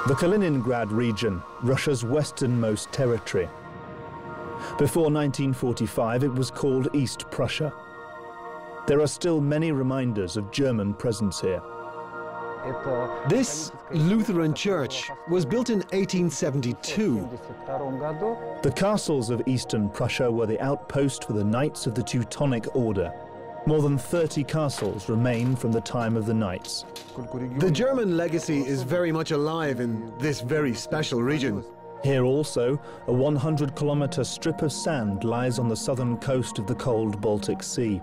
The Kaliningrad region, Russia's westernmost territory. Before 1945, it was called East Prussia. There are still many reminders of German presence here. This Lutheran church was built in 1872. The castles of Eastern Prussia were the outpost for the Knights of the Teutonic Order. More than 30 castles remain from the time of the Knights. The German legacy is very much alive in this very special region. Here also, a 100-kilometer strip of sand lies on the southern coast of the cold Baltic Sea.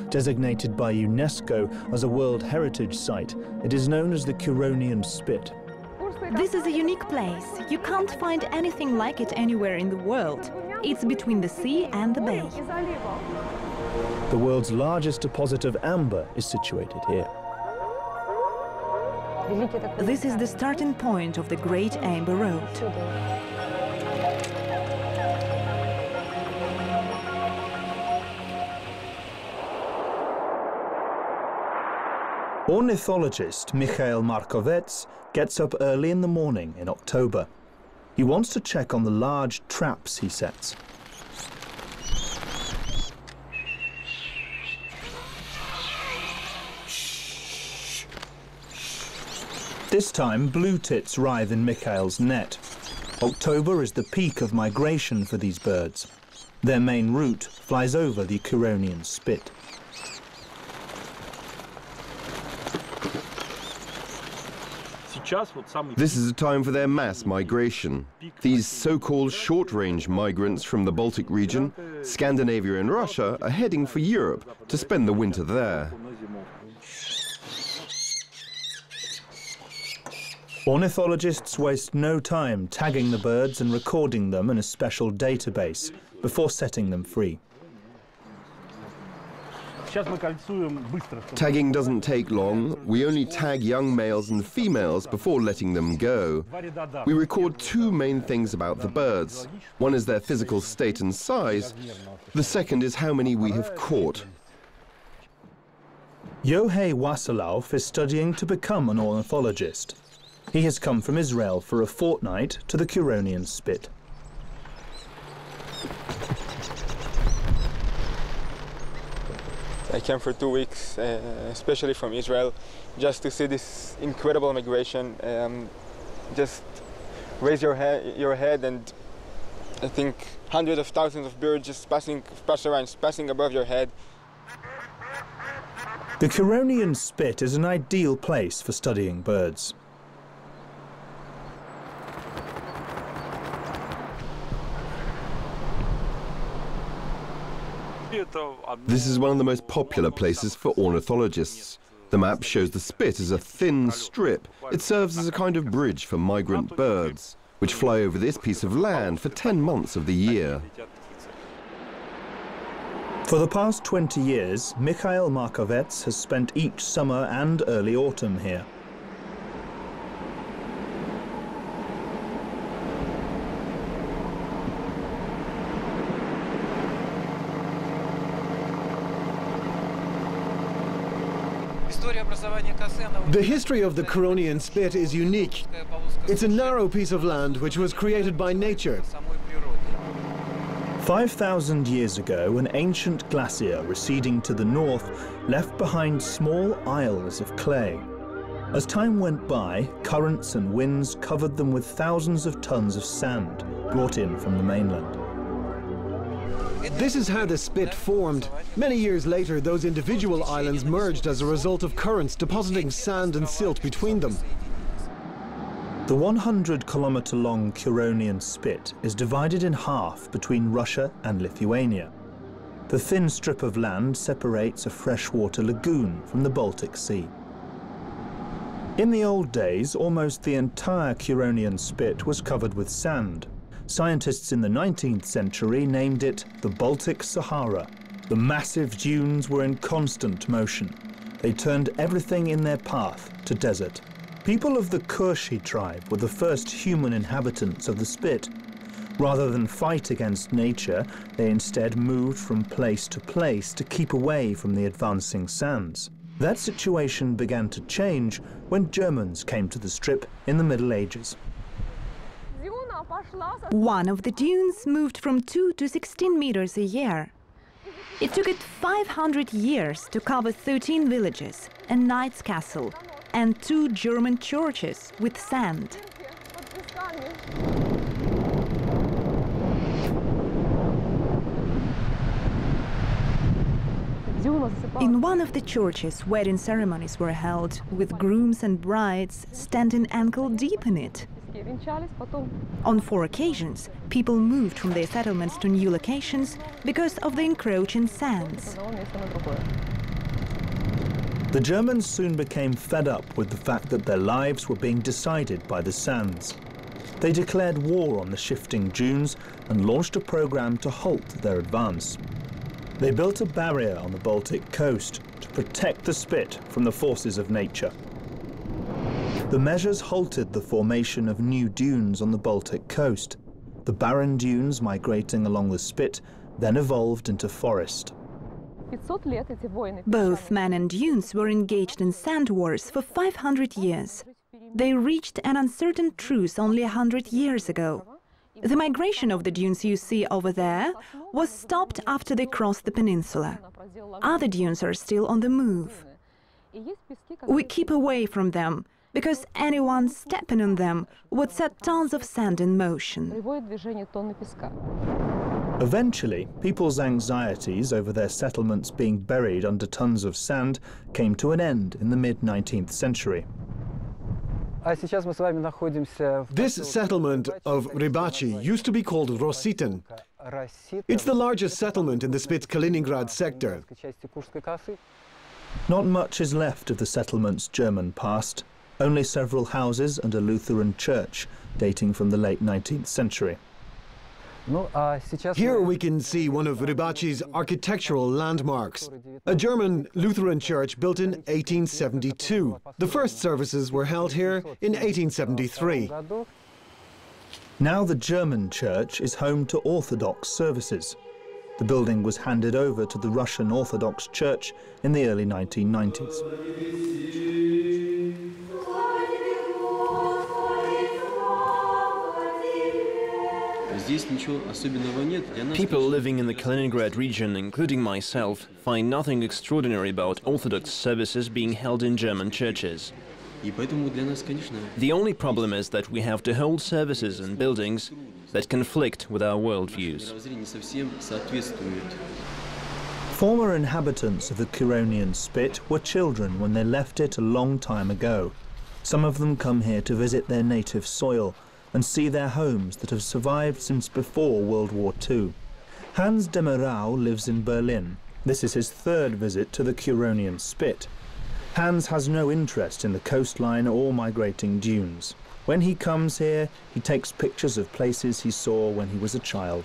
Designated by UNESCO as a World Heritage Site, it is known as the Curonian Spit. This is a unique place. You can't find anything like it anywhere in the world. It's between the sea and the bay. The world's largest deposit of amber is situated here. This is the starting point of the Great Amber Road. Ornithologist Mikhail Markovets gets up early in the morning in October. He wants to check on the large traps he sets. This time, blue tits writhe in Mikhail's net. October is the peak of migration for these birds. Their main route flies over the Curonian Spit. This is a time for their mass migration. These so-called short-range migrants from the Baltic region, Scandinavia and Russia are heading for Europe to spend the winter there. Ornithologists waste no time tagging the birds and recording them in a special database before setting them free. Tagging doesn't take long. We only tag young males and females before letting them go. We record two main things about the birds. One is their physical state and size. The second is how many we have caught. Yohei Wasilov is studying to become an ornithologist. He has come from Israel for a fortnight to the Curonian Spit. I came for 2 weeks, especially from Israel, just to see this incredible migration. Just raise your head, and I think hundreds of thousands of birds just passing above your head. The Curonian Spit is an ideal place for studying birds. This is one of the most popular places for ornithologists. The map shows the spit as a thin strip. It serves as a kind of bridge for migrant birds, which fly over this piece of land for 10 months of the year. For the past 20 years, Mikhail Markovets has spent each summer and early autumn here. The history of the Curonian Spit is unique. It's a narrow piece of land which was created by nature. 5,000 years ago, an ancient glacier receding to the north left behind small isles of clay. As time went by, currents and winds covered them with thousands of tons of sand brought in from the mainland. This is how the spit formed. Many years later, those individual islands merged as a result of currents depositing sand and silt between them. The 100-kilometer-long Curonian Spit is divided in half between Russia and Lithuania. The thin strip of land separates a freshwater lagoon from the Baltic Sea. In the old days, almost the entire Curonian Spit was covered with sand. Scientists in the 19th century named it the Baltic Sahara. The massive dunes were in constant motion. They turned everything in their path to desert. People of the Kurshi tribe were the first human inhabitants of the Spit. Rather than fight against nature, they instead moved from place to place to keep away from the advancing sands. That situation began to change when Germans came to the strip in the Middle Ages. One of the dunes moved from 2 to 16 meters a year. It took it 500 years to cover 13 villages, a knight's castle, and 2 German churches with sand. In one of the churches, wedding ceremonies were held, with grooms and brides standing ankle-deep in it. On 4 occasions, people moved from their settlements to new locations because of the encroaching sands. The Germans soon became fed up with the fact that their lives were being decided by the sands. They declared war on the shifting dunes and launched a program to halt their advance. They built a barrier on the Baltic coast to protect the Spit from the forces of nature. The measures halted the formation of new dunes on the Baltic coast. The barren dunes migrating along the Spit then evolved into forest. Both men and dunes were engaged in sand wars for 500 years. They reached an uncertain truce only 100 years ago. The migration of the dunes you see over there was stopped after they crossed the peninsula. Other dunes are still on the move. We keep away from them, because anyone stepping on them would set tons of sand in motion. Eventually, people's anxieties over their settlements being buried under tons of sand came to an end in the mid-19th century. This settlement of Rybachi used to be called Rositen. It's the largest settlement in the Spit's Kaliningrad sector. Not much is left of the settlement's German past, only several houses and a Lutheran church dating from the late 19th century. Here we can see one of Rybachi's architectural landmarks, a German Lutheran church built in 1872. The first services were held here in 1873. Now the German church is home to Orthodox services. The building was handed over to the Russian Orthodox Church in the early 1990s. People living in the Kaliningrad region, including myself, find nothing extraordinary about Orthodox services being held in German churches. The only problem is that we have to hold services in buildings that conflict with our worldviews. Former inhabitants of the Curonian Spit were children when they left it a long time ago. Some of them come here to visit their native soil and see their homes that have survived since before World War II. Hans Demerau lives in Berlin. This is his 3rd visit to the Curonian Spit. Hans has no interest in the coastline or migrating dunes. When he comes here, he takes pictures of places he saw when he was a child.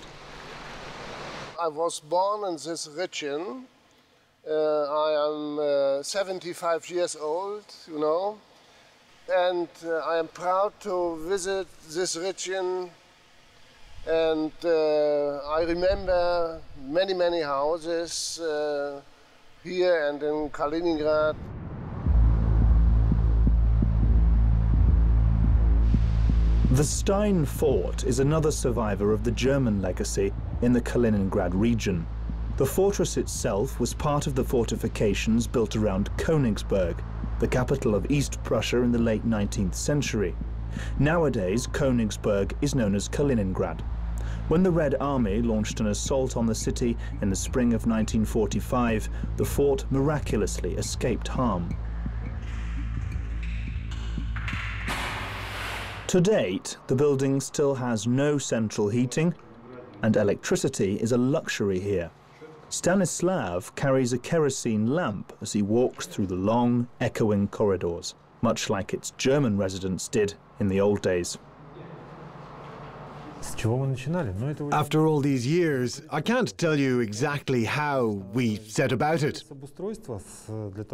I was born in this region. I am 75 years old, you know. And I am proud to visit this region, and I remember many houses here and in Kaliningrad. The Stein Fort is another survivor of the German legacy in the Kaliningrad region. The fortress itself was part of the fortifications built around Königsberg, the capital of East Prussia in the late 19th century. Nowadays, Königsberg is known as Kaliningrad. When the Red Army launched an assault on the city in the spring of 1945, the fort miraculously escaped harm. To date, the building still has no central heating, and electricity is a luxury here. Stanislav carries a kerosene lamp as he walks through the long, echoing corridors, much like its German residents did in the old days. After all these years, I can't tell you exactly how we set about it.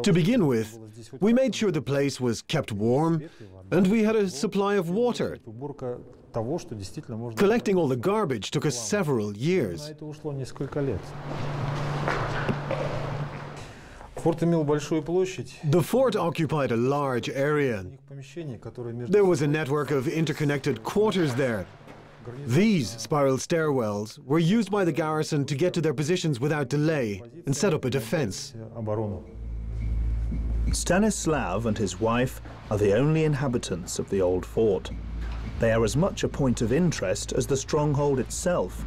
To begin with, we made sure the place was kept warm and we had a supply of water. Collecting all the garbage took us several years. The fort occupied a large area. There was a network of interconnected quarters there. These spiral stairwells were used by the garrison to get to their positions without delay and set up a defense. Stanislav and his wife are the only inhabitants of the old fort. They are as much a point of interest as the stronghold itself.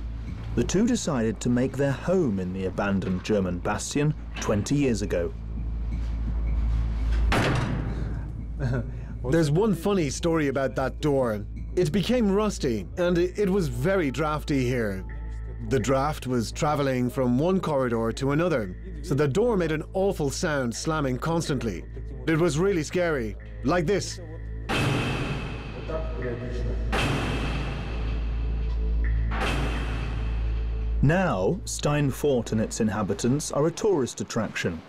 The two decided to make their home in the abandoned German bastion 20 years ago. There's one funny story about that door. It became rusty, and it was very drafty here. The draft was traveling from one corridor to another, so the door made an awful sound slamming constantly. It was really scary, like this. Now, Stein Fort and its inhabitants are a tourist attraction,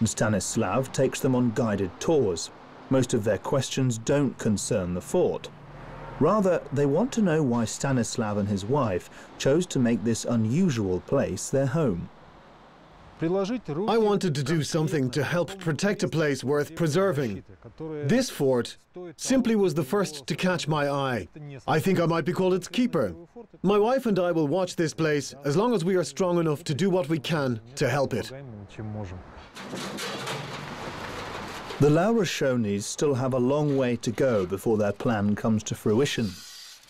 and Stanislav takes them on guided tours. Most of their questions don't concern the fort. Rather, they want to know why Stanislav and his wife chose to make this unusual place their home. I wanted to do something to help protect a place worth preserving. This fort simply was the first to catch my eye. I think I might be called its keeper. My wife and I will watch this place as long as we are strong enough to do what we can to help it. The Laurashonis still have a long way to go before their plan comes to fruition.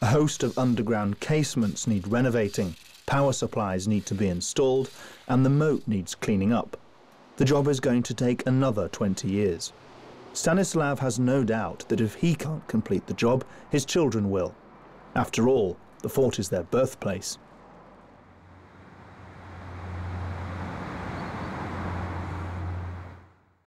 A host of underground casements need renovating, power supplies need to be installed, and the moat needs cleaning up. The job is going to take another 20 years. Stanislav has no doubt that if he can't complete the job, his children will. After all, the fort is their birthplace.